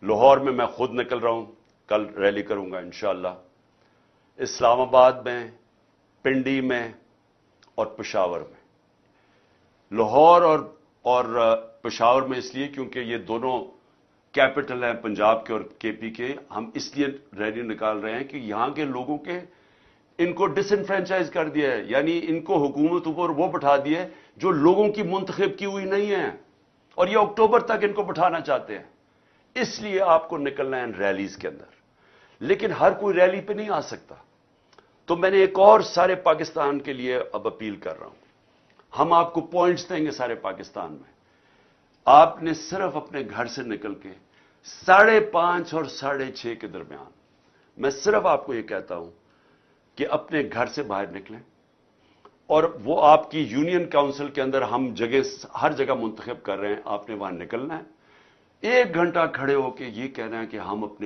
लाहौर में मैं खुद निकल रहा हूं, कल रैली करूंगा इंशाअल्लाह। इस्लामाबाद में, पिंडी में और पेशावर में। लाहौर और पेशावर में इसलिए क्योंकि ये दोनों कैपिटल हैं पंजाब के और केपी के। हम इसलिए रैली निकाल रहे हैं कि यहां के लोगों के इनको डिसइनफ्रेंचाइज कर दिया है, यानी इनको हुकूमत ऊपर वो बैठा दिया है जो लोगों की मुंतखब की हुई नहीं है, और ये अक्टूबर तक इनको बैठाना चाहते हैं। इसलिए आपको निकलना है रैलीज के अंदर, लेकिन हर कोई रैली पे नहीं आ सकता। तो मैंने एक और सारे पाकिस्तान के लिए अब अपील कर रहा हूं। हम आपको पॉइंट्स देंगे सारे पाकिस्तान में। आपने सिर्फ अपने घर से निकल के 5:30 और 6:30 के दरमियान, मैं सिर्फ आपको यह कहता हूं कि अपने घर से बाहर निकलें, और वो आपकी यूनियन काउंसिल के अंदर हम हर जगह मुंतखब कर रहे हैं, आपने वहां निकलना है। 1 घंटा खड़े होकर यह कहना है कि हम अपने